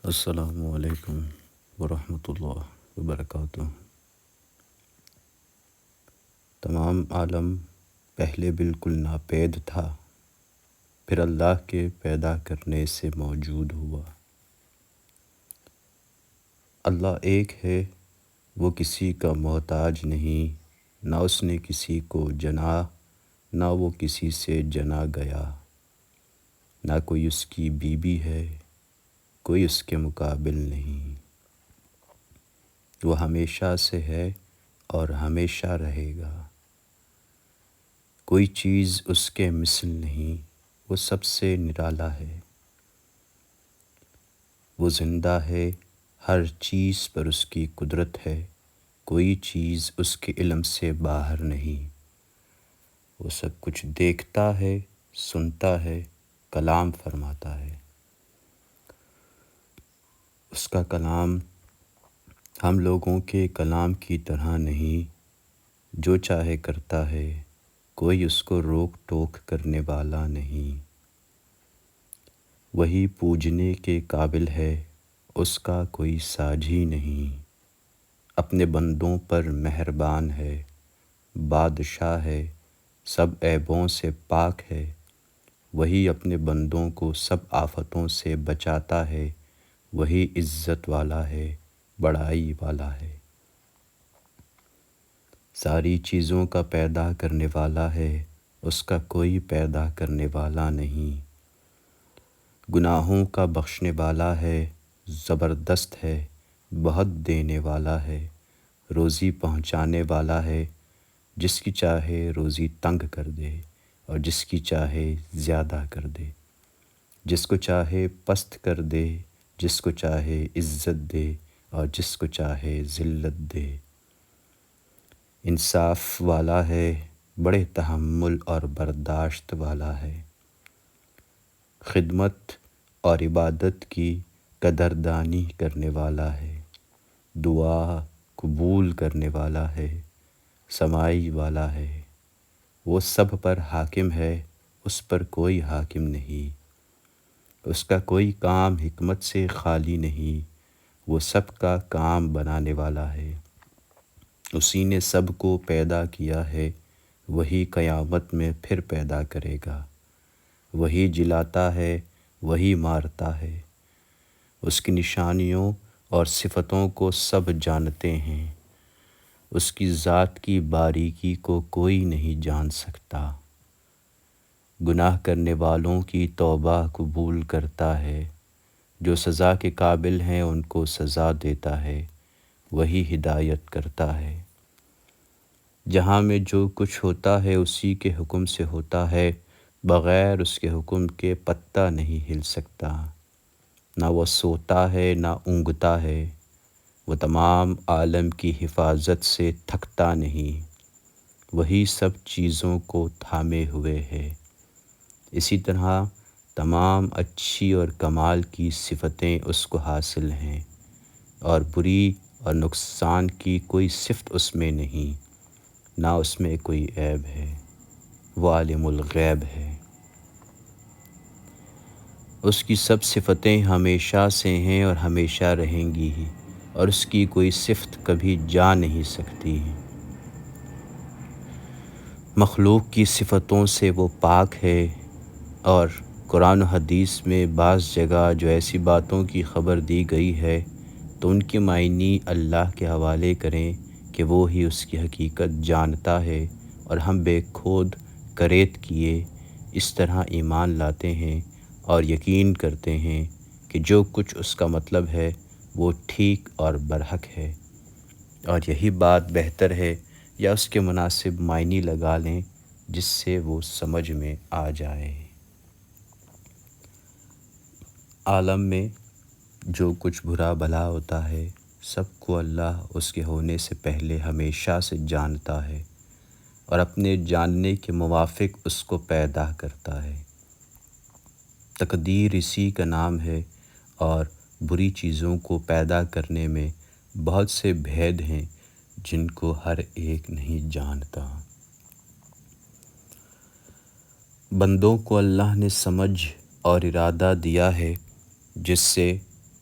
السلام علیکم ورحمۃ اللہ وبرکاتہ۔ تمام عالم پہلے بالکل ناپید تھا، پھر اللہ کے پیدا کرنے سے موجود ہوا۔ اللہ ایک ہے، وہ کسی کا محتاج نہیں، نہ اس نے کسی کو جنا، نہ وہ کسی سے جنا گیا، نہ کوئی اس کی بیوی ہے، کوئی اس کے مقابل نہیں۔ وہ ہمیشہ سے ہے اور ہمیشہ رہے گا، کوئی چیز اس کے مثل نہیں، وہ سب سے نرالا ہے۔ وہ زندہ ہے، ہر چیز پر اس کی قدرت ہے، کوئی چیز اس کے علم سے باہر نہیں۔ وہ سب کچھ دیکھتا ہے، سنتا ہے، کلام فرماتا ہے۔ اس کا کلام ہم لوگوں کے کلام کی طرح نہیں، جو چاہے کرتا ہے، کوئی اس کو روک ٹوک کرنے والا نہیں۔ وہی پوجنے کے قابل ہے، اس کا کوئی ساجھی نہیں۔ اپنے بندوں پر مہربان ہے، بادشاہ ہے، سب عیبوں سے پاک ہے۔ وہی اپنے بندوں کو سب آفتوں سے بچاتا ہے، وہی عزت والا ہے، بڑائی والا ہے۔ ساری چیزوں کا پیدا کرنے والا ہے، اس کا کوئی پیدا کرنے والا نہیں۔ گناہوں کا بخشنے والا ہے، زبردست ہے، بہت دینے والا ہے، روزی پہنچانے والا ہے، جس کی چاہے روزی تنگ کر دے اور جس کی چاہے زیادہ کر دے، جس کو چاہے پست کر دے، جس کو چاہے عزت دے اور جس کو چاہے ذلت دے۔ انصاف والا ہے، بڑے تحمل اور برداشت والا ہے۔ خدمت اور عبادت کی قدردانی کرنے والا ہے، دعا قبول کرنے والا ہے، سمائی والا ہے۔ وہ سب پر حاکم ہے، اس پر کوئی حاکم نہیں۔ اس کا کوئی کام حکمت سے خالی نہیں، وہ سب کا کام بنانے والا ہے۔ اسی نے سب کو پیدا کیا ہے، وہی قیامت میں پھر پیدا کرے گا۔ وہی جلاتا ہے، وہی مارتا ہے۔ اس کی نشانیوں اور صفتوں کو سب جانتے ہیں، اس کی ذات کی باریکی کو کوئی نہیں جان سکتا۔ گناہ کرنے والوں کی توبہ قبول کرتا ہے، جو سزا کے قابل ہیں ان کو سزا دیتا ہے، وہی ہدایت کرتا ہے۔ جہاں میں جو کچھ ہوتا ہے اسی کے حکم سے ہوتا ہے، بغیر اس کے حکم کے پتہ نہیں ہل سکتا۔ نہ وہ سوتا ہے نہ اونگتا ہے، وہ تمام عالم کی حفاظت سے تھکتا نہیں، وہی سب چیزوں کو تھامے ہوئے ہے۔ اسی طرح تمام اچھی اور کمال کی صفتیں اس کو حاصل ہیں، اور بری اور نقصان کی کوئی صفت اس میں نہیں، نہ اس میں کوئی عیب ہے۔ وہ عالم الغیب ہے۔ اس کی سب صفتیں ہمیشہ سے ہیں اور ہمیشہ رہیں گی ہی، اور اس کی کوئی صفت کبھی جا نہیں سکتی۔ مخلوق کی صفتوں سے وہ پاک ہے، اور قرآن و حدیث میں بعض جگہ جو ایسی باتوں کی خبر دی گئی ہے تو ان کے معنی اللہ کے حوالے کریں کہ وہ ہی اس کی حقیقت جانتا ہے، اور ہم بے کھود کریت کیے اس طرح ایمان لاتے ہیں اور یقین کرتے ہیں کہ جو کچھ اس کا مطلب ہے وہ ٹھیک اور برحق ہے، اور یہی بات بہتر ہے یا اس کے مناسب معنی لگا لیں جس سے وہ سمجھ میں آ جائے۔ عالم میں جو کچھ برا بھلا ہوتا ہے سب کو اللہ اس کے ہونے سے پہلے ہمیشہ سے جانتا ہے، اور اپنے جاننے کے موافق اس کو پیدا کرتا ہے۔ تقدیر اسی کا نام ہے، اور بری چیزوں کو پیدا کرنے میں بہت سے بھید ہیں جن کو ہر ایک نہیں جانتا۔ بندوں کو اللہ نے سمجھ اور ارادہ دیا ہے جس سے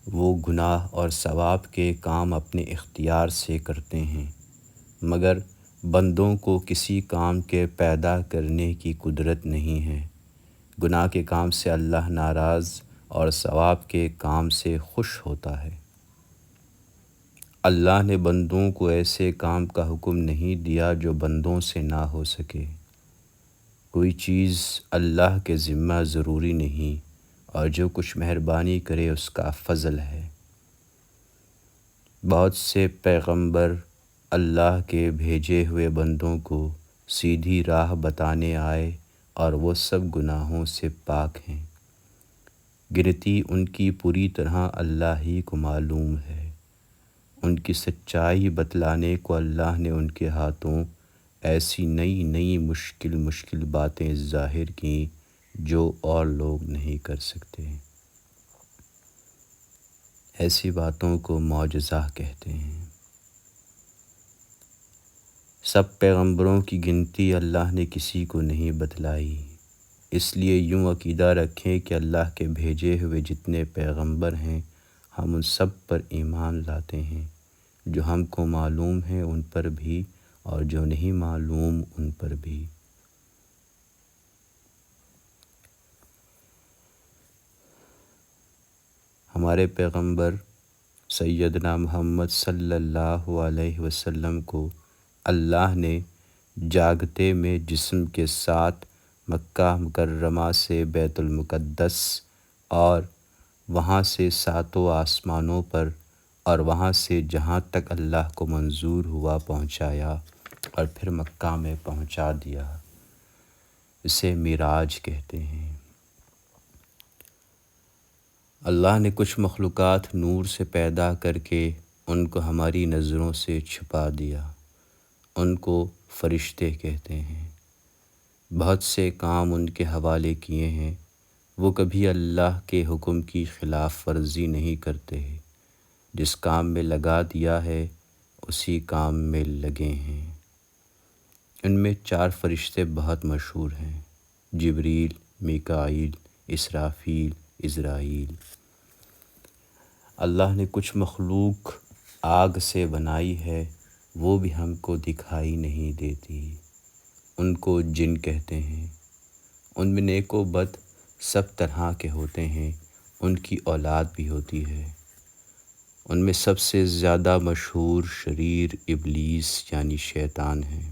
وہ گناہ اور ثواب کے کام اپنے اختیار سے کرتے ہیں، مگر بندوں کو کسی کام کے پیدا کرنے کی قدرت نہیں ہے۔ گناہ کے کام سے اللہ ناراض اور ثواب کے کام سے خوش ہوتا ہے۔ اللہ نے بندوں کو ایسے کام کا حکم نہیں دیا جو بندوں سے نہ ہو سکے۔ کوئی چیز اللہ کے ذمہ ضروری نہیں، اور جو کچھ مہربانی کرے اس کا فضل ہے۔ بہت سے پیغمبر اللہ کے بھیجے ہوئے بندوں کو سیدھی راہ بتانے آئے اور وہ سب گناہوں سے پاک ہیں۔ گنتی ان کی پوری طرح اللہ ہی کو معلوم ہے۔ ان کی سچائی بتلانے کو اللہ نے ان کے ہاتھوں ایسی نئی نئی مشکل باتیں ظاہر کیں جو اور لوگ نہیں کر سکتے۔ ایسی باتوں کو معجزہ کہتے ہیں۔ سب پیغمبروں کی گنتی اللہ نے کسی کو نہیں بتلائی، اس لیے یوں عقیدہ رکھیں کہ اللہ کے بھیجے ہوئے جتنے پیغمبر ہیں ہم ان سب پر ایمان لاتے ہیں، جو ہم کو معلوم ہے ان پر بھی اور جو نہیں معلوم ان پر بھی۔ ہمارے پیغمبر سیدنا محمد صلی اللہ علیہ وسلم کو اللہ نے جاگتے میں جسم کے ساتھ مکہ مکرمہ سے بیت المقدس اور وہاں سے ساتوں آسمانوں پر اور وہاں سے جہاں تک اللہ کو منظور ہوا پہنچایا اور پھر مکہ میں پہنچا دیا۔ اسے معراج کہتے ہیں۔ اللہ نے کچھ مخلوقات نور سے پیدا کر کے ان کو ہماری نظروں سے چھپا دیا، ان کو فرشتے کہتے ہیں۔ بہت سے کام ان کے حوالے کیے ہیں، وہ کبھی اللہ کے حکم کی خلاف ورزی نہیں کرتے۔ جس کام میں لگا دیا ہے اسی کام میں لگے ہیں۔ ان میں 4 فرشتے بہت مشہور ہیں: جبریل، میکائیل، اسرافیل، عزرائیل۔ اللہ نے کچھ مخلوق آگ سے بنائی ہے، وہ بھی ہم کو دکھائی نہیں دیتی، ان کو جن کہتے ہیں۔ ان میں نیک و بد سب طرح کے ہوتے ہیں، ان کی اولاد بھی ہوتی ہے۔ ان میں سب سے زیادہ مشہور شریر ابلیس یعنی شیطان ہے۔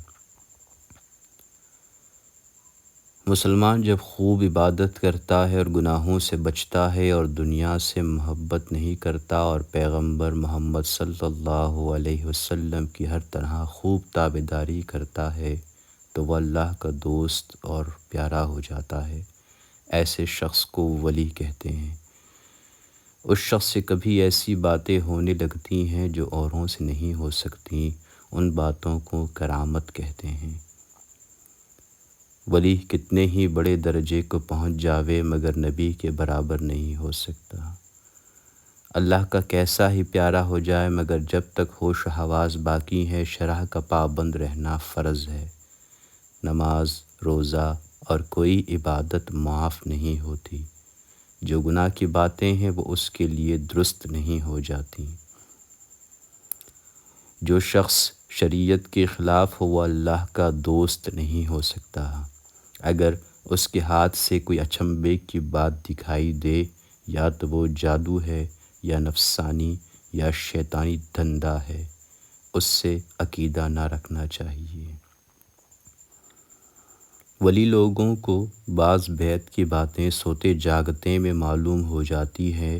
مسلمان جب خوب عبادت کرتا ہے اور گناہوں سے بچتا ہے اور دنیا سے محبت نہیں کرتا اور پیغمبر محمد صلی اللہ علیہ وسلم کی ہر طرح خوب تابعداری کرتا ہے تو وہ اللہ کا دوست اور پیارا ہو جاتا ہے۔ ایسے شخص کو ولی کہتے ہیں۔ اس شخص سے کبھی ایسی باتیں ہونے لگتی ہیں جو اوروں سے نہیں ہو سکتی، ان باتوں کو کرامت کہتے ہیں۔ ولی کتنے ہی بڑے درجے کو پہنچ جاوے مگر نبی کے برابر نہیں ہو سکتا۔ اللہ کا کیسا ہی پیارا ہو جائے مگر جب تک ہوش و حواس باقی ہے شرع کا پابند رہنا فرض ہے۔ نماز، روزہ اور کوئی عبادت معاف نہیں ہوتی۔ جو گناہ کی باتیں ہیں وہ اس کے لیے درست نہیں ہو جاتی۔ جو شخص شریعت کے خلاف ہو وہ اللہ کا دوست نہیں ہو سکتا۔ اگر اس کے ہاتھ سے کوئی اچنبھے کی بات دکھائی دے یا تو وہ جادو ہے یا نفسانی یا شیطانی دھندا ہے، اس سے عقیدہ نہ رکھنا چاہیے۔ ولی لوگوں کو بعض بیت کی باتیں سوتے جاگتے میں معلوم ہو جاتی ہے،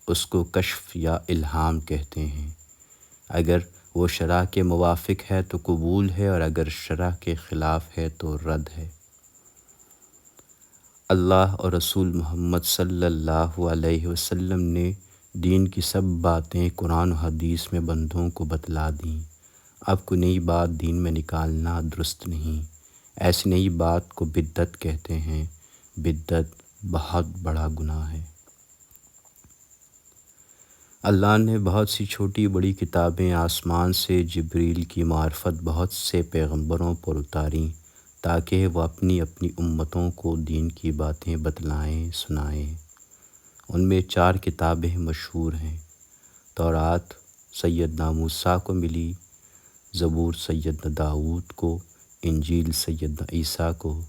اس کو کشف یا الہام کہتے ہیں۔ اگر وہ شرع کے موافق ہے تو قبول ہے اور اگر شرع کے خلاف ہے تو رد ہے۔ اللہ اور رسول محمد صلی اللہ علیہ وسلم نے دین کی سب باتیں قرآن و حدیث میں بندوں کو بتلا دیں۔ اب کوئی نئی بات دین میں نکالنا درست نہیں۔ ایسی نئی بات کو بدعت کہتے ہیں۔ بدعت بہت بڑا گناہ ہے۔ اللہ نے بہت سی چھوٹی بڑی کتابیں آسمان سے جبریل کی معرفت بہت سے پیغمبروں پر اتاریں تاکہ وہ اپنی اپنی امتوں کو دین کی باتیں بتلائیں سنائیں۔ ان میں 4 کتابیں مشہور ہیں۔ تورات سیدنا موسیٰ کو ملی، زبور سیدنا داؤد کو، انجیل سیدنا عیسیٰ کو،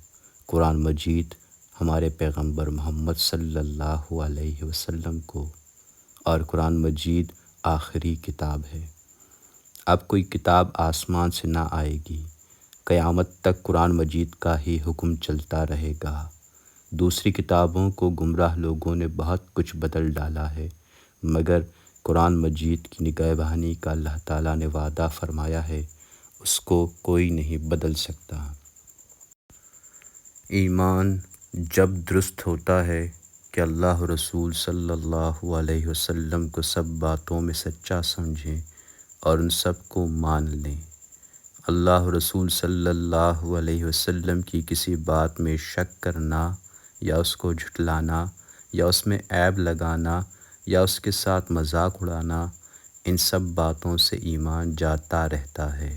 قرآن مجید ہمارے پیغمبر محمد صلی اللہ علیہ وسلم کو، اور قرآن مجید آخری کتاب ہے۔ اب کوئی کتاب آسمان سے نہ آئے گی، قیامت تک قرآن مجید کا ہی حکم چلتا رہے گا۔ دوسری کتابوں کو گمراہ لوگوں نے بہت کچھ بدل ڈالا ہے، مگر قرآن مجید کی نگہبانی کا اللہ تعالیٰ نے وعدہ فرمایا ہے، اس کو کوئی نہیں بدل سکتا۔ ایمان جب درست ہوتا ہے کہ اللہ رسول صلی اللہ علیہ وسلم کو سب باتوں میں سچا سمجھیں اور ان سب کو مان لیں۔ اللہ رسول صلی اللہ علیہ وسلم کی کسی بات میں شک کرنا یا اس کو جھٹلانا یا اس میں عیب لگانا یا اس کے ساتھ مذاق اڑانا، ان سب باتوں سے ایمان جاتا رہتا ہے۔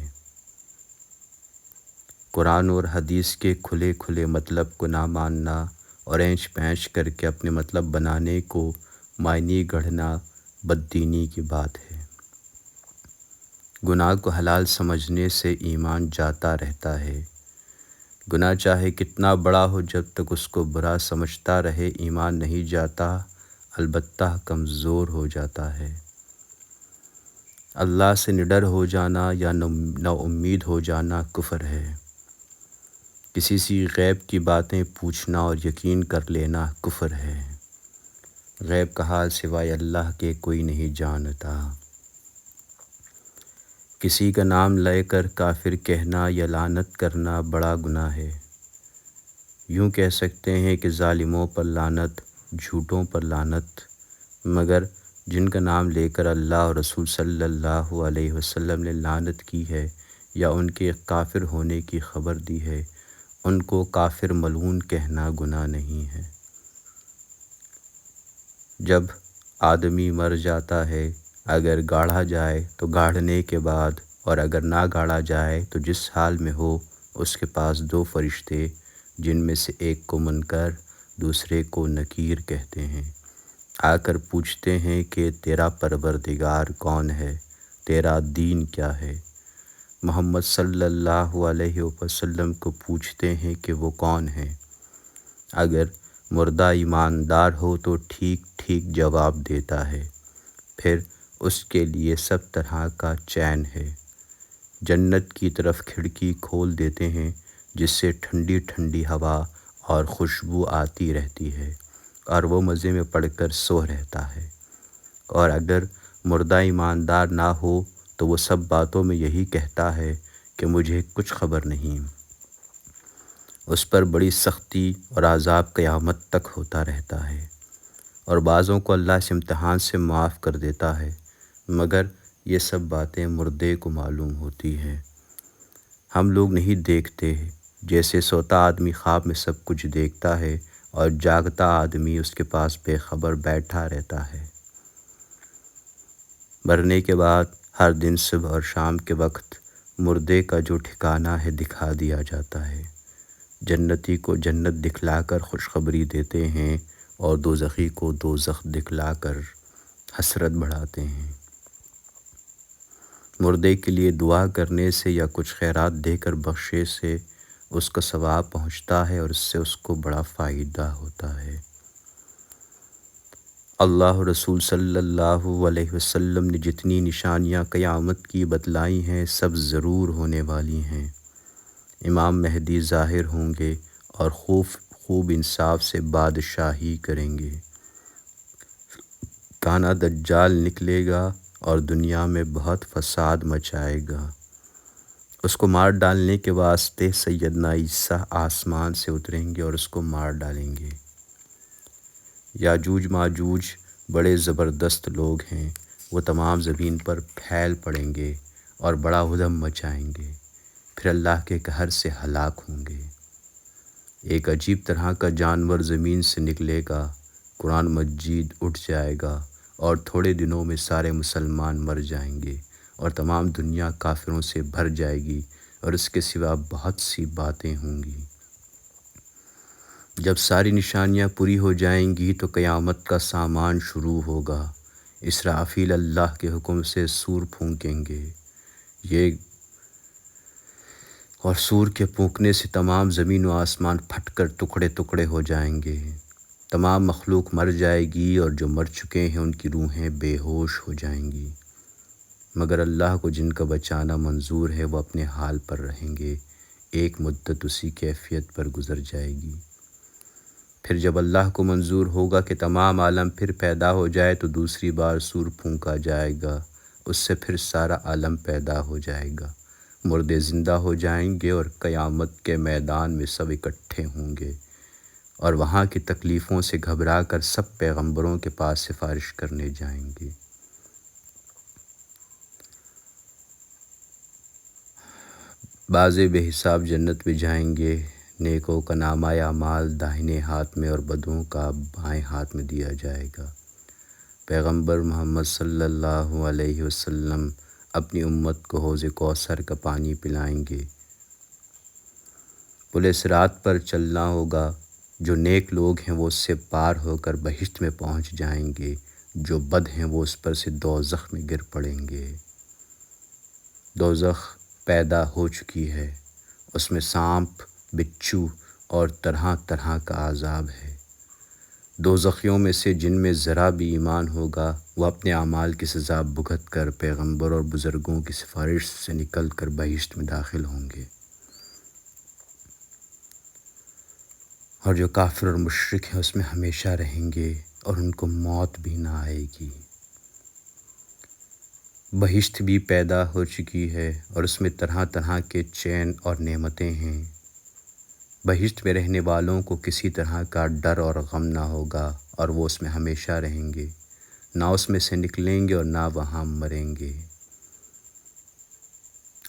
قرآن اور حدیث کے کھلے کھلے مطلب کو نہ ماننا اور اینچ پینچ کر کے اپنے مطلب بنانے کو معنی گڑھنا بددینی کی بات ہے۔ گناہ کو حلال سمجھنے سے ایمان جاتا رہتا ہے۔ گناہ چاہے کتنا بڑا ہو، جب تک اس کو برا سمجھتا رہے ایمان نہیں جاتا، البتہ کمزور ہو جاتا ہے۔ اللہ سے نڈر ہو جانا یا نا امید ہو جانا کفر ہے۔ کسی سی غیب کی باتیں پوچھنا اور یقین کر لینا کفر ہے۔ غیب کا حال سوائے اللہ کے کوئی نہیں جانتا۔ کسی کا نام لے کر کافر کہنا یا لعنت کرنا بڑا گناہ ہے۔ یوں کہہ سکتے ہیں کہ ظالموں پر لعنت، جھوٹوں پر لعنت، مگر جن کا نام لے کر اللہ اور رسول صلی اللہ علیہ وسلم نے لعنت کی ہے یا ان کے کافر ہونے کی خبر دی ہے، ان کو کافر ملعون کہنا گناہ نہیں ہے۔ جب آدمی مر جاتا ہے، اگر گاڑا جائے تو گاڑنے کے بعد، اور اگر نہ گاڑا جائے تو جس حال میں ہو، اس کے پاس 2 فرشتے جن میں سے ایک کو منکر دوسرے کو نکیر کہتے ہیں، آ کر پوچھتے ہیں کہ تیرا پروردگار کون ہے، تیرا دین کیا ہے۔ محمد صلی اللہ علیہ وسلم کو پوچھتے ہیں کہ وہ کون ہیں۔ اگر مردہ ایماندار ہو تو ٹھیک ٹھیک جواب دیتا ہے، پھر اس کے لیے سب طرح کا چین ہے۔ جنت کی طرف کھڑکی کھول دیتے ہیں جس سے ٹھنڈی ٹھنڈی ہوا اور خوشبو آتی رہتی ہے، اور وہ مزے میں پڑ کر سو رہتا ہے۔ اور اگر مردہ ایماندار نہ ہو تو وہ سب باتوں میں یہی کہتا ہے کہ مجھے کچھ خبر نہیں۔ اس پر بڑی سختی اور عذاب قیامت تک ہوتا رہتا ہے، اور بعضوں کو اللہ اس امتحان سے معاف کر دیتا ہے، مگر یہ سب باتیں مردے کو معلوم ہوتی ہیں۔ ہم لوگ نہیں دیکھتے، جیسے سوتا آدمی خواب میں سب کچھ دیکھتا ہے اور جاگتا آدمی اس کے پاس بے خبر بیٹھا رہتا ہے۔ مرنے کے بعد ہر دن صبح اور شام کے وقت مردے کا جو ٹھکانہ ہے دکھا دیا جاتا ہے۔ جنتی کو جنت دکھلا کر خوشخبری دیتے ہیں اور دوزخی کو دوزخ دکھلا کر حسرت بڑھاتے ہیں۔ مردے کے لیے دعا کرنے سے یا کچھ خیرات دے کر بخشے سے اس کا ثواب پہنچتا ہے اور اس سے اس کو بڑا فائدہ ہوتا ہے۔ اللہ رسول صلی اللہ علیہ وسلم نے جتنی نشانیاں قیامت کی بتلائی ہیں، سب ضرور ہونے والی ہیں۔ امام مہدی ظاہر ہوں گے اور خوب انصاف سے بادشاہی کریں گے۔ کانا دجال نکلے گا اور دنیا میں بہت فساد مچائے گا۔ اس کو مار ڈالنے کے واسطے سیدنا عیسیٰ آسمان سے اتریں گے اور اس کو مار ڈالیں گے۔ یاجوج ماجوج بڑے زبردست لوگ ہیں، وہ تمام زمین پر پھیل پڑیں گے اور بڑا ادھم مچائیں گے، پھر اللہ کے قہر سے ہلاک ہوں گے۔ ایک عجیب طرح کا جانور زمین سے نکلے گا، قرآن مجید اٹھ جائے گا اور تھوڑے دنوں میں سارے مسلمان مر جائیں گے اور تمام دنیا کافروں سے بھر جائے گی، اور اس کے سوا بہت سی باتیں ہوں گی۔ جب ساری نشانیاں پوری ہو جائیں گی تو قیامت کا سامان شروع ہوگا۔ اسرافیل اللہ کے حکم سے سور پھونکیں گے، اور سور کے پھونکنے سے تمام زمین و آسمان پھٹ کر ٹکڑے ٹکڑے ہو جائیں گے۔ تمام مخلوق مر جائے گی اور جو مر چکے ہیں ان کی روحیں بے ہوش ہو جائیں گی، مگر اللہ کو جن کا بچانا منظور ہے وہ اپنے حال پر رہیں گے۔ ایک مدت اسی کیفیت پر گزر جائے گی، پھر جب اللہ کو منظور ہوگا کہ تمام عالم پھر پیدا ہو جائے تو دوسری بار سور پھونکا جائے گا، اس سے پھر سارا عالم پیدا ہو جائے گا، مردے زندہ ہو جائیں گے اور قیامت کے میدان میں سب اکٹھے ہوں گے، اور وہاں کی تکلیفوں سے گھبرا کر سب پیغمبروں کے پاس سفارش کرنے جائیں گے۔ بعض بے حساب جنت میں جائیں گے، نیکوں کا نامہ اعمال داہنے ہاتھ میں اور بدوں کا بائیں ہاتھ میں دیا جائے گا۔ پیغمبر محمد صلی اللہ علیہ وسلم اپنی امت کو حوض کوثر کا پانی پلائیں گے۔ پل صراط پر چلنا ہوگا، جو نیک لوگ ہیں وہ اس سے پار ہو کر بہشت میں پہنچ جائیں گے، جو بد ہیں وہ اس پر سے دوزخ میں گر پڑیں گے۔ دوزخ پیدا ہو چکی ہے، اس میں سانپ، بچھو اور طرح طرح کا عذاب ہے۔ دوزخیوں میں سے جن میں ذرا بھی ایمان ہوگا وہ اپنے اعمال کی سزا بھگت کر پیغمبر اور بزرگوں کی سفارش سے نکل کر بہشت میں داخل ہوں گے، اور جو کافر اور مشرک ہیں اس میں ہمیشہ رہیں گے اور ان کو موت بھی نہ آئے گی۔ بہشت بھی پیدا ہو چکی ہے اور اس میں طرح طرح کے چین اور نعمتیں ہیں۔ بہشت میں رہنے والوں کو کسی طرح کا ڈر اور غم نہ ہوگا اور وہ اس میں ہمیشہ رہیں گے، نہ اس میں سے نکلیں گے اور نہ وہاں مریں گے۔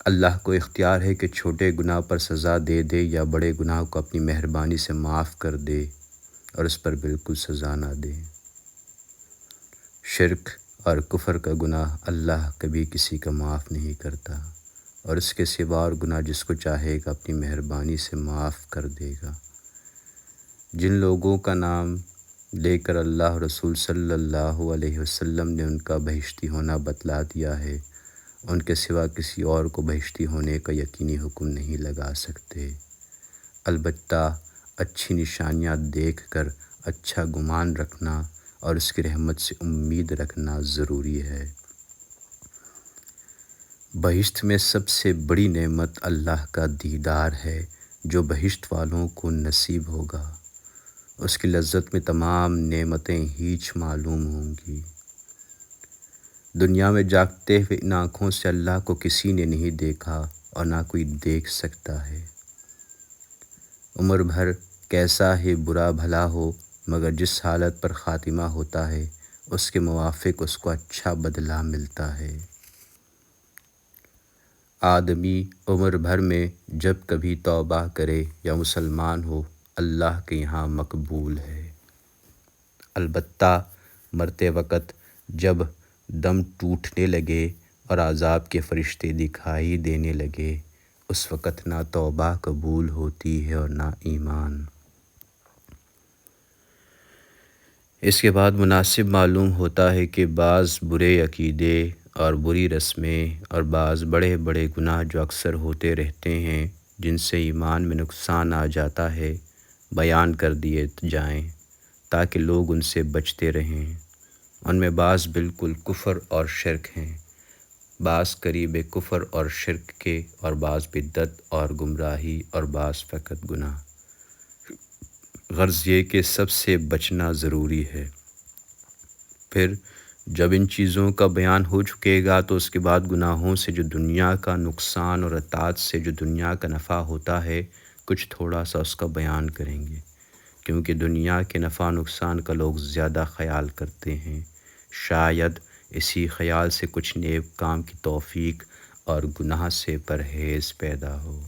اللہ کو اختیار ہے کہ چھوٹے گناہ پر سزا دے دے یا بڑے گناہ کو اپنی مہربانی سے معاف کر دے اور اس پر بالکل سزا نہ دے۔ شرک اور کفر کا گناہ اللہ کبھی کسی کا معاف نہیں کرتا، اور اس کے سوا اور گناہ جس کو چاہے گا اپنی مہربانی سے معاف کر دے گا۔ جن لوگوں کا نام لے کر اللہ رسول صلی اللہ علیہ وسلم نے ان کا بہشتی ہونا بتلا دیا ہے، ان کے سوا کسی اور کو بہشتی ہونے کا یقینی حکم نہیں لگا سکتے۔ البتہ اچھی نشانیاں دیکھ کر اچھا گمان رکھنا اور اس کی رحمت سے امید رکھنا ضروری ہے۔ بہشت میں سب سے بڑی نعمت اللہ کا دیدار ہے، جو بہشت والوں کو نصیب ہوگا۔ اس کی لذت میں تمام نعمتیں ہیچ معلوم ہوں گی۔ دنیا میں جاگتے ہوئے ان آنکھوں سے اللہ کو کسی نے نہیں دیکھا اور نہ کوئی دیکھ سکتا ہے۔ عمر بھر کیسا ہی برا بھلا ہو، مگر جس حالت پر خاتمہ ہوتا ہے اس کے موافق اس کو اچھا بدلہ ملتا ہے۔ آدمی عمر بھر میں جب کبھی توبہ کرے یا مسلمان ہو، اللہ کے یہاں مقبول ہے۔ البتہ مرتے وقت جب دم ٹوٹنے لگے اور عذاب کے فرشتے دکھائی دینے لگے، اس وقت نہ توبہ قبول ہوتی ہے اور نہ ایمان۔ اس کے بعد مناسب معلوم ہوتا ہے کہ بعض برے عقیدے اور بری رسمیں اور بعض بڑے بڑے گناہ جو اکثر ہوتے رہتے ہیں، جن سے ایمان میں نقصان آ جاتا ہے، بیان کر دیے جائیں تاکہ لوگ ان سے بچتے رہیں۔ ان میں بعض بالکل کفر اور شرک ہیں، بعض قریب کفر اور شرک کے، اور بعض بدعت اور گمراہی، اور بعض فقط گناہ۔ غرض یہ کہ سب سے بچنا ضروری ہے۔ پھر جب ان چیزوں کا بیان ہو چکے گا تو اس کے بعد گناہوں سے جو دنیا کا نقصان اور اطاعت سے جو دنیا کا نفع ہوتا ہے، کچھ تھوڑا سا اس کا بیان کریں گے، کیونکہ دنیا کے نفع نقصان کا لوگ زیادہ خیال کرتے ہیں۔ شاید اسی خیال سے کچھ نیک کام کی توفیق اور گناہ سے پرہیز پیدا ہو۔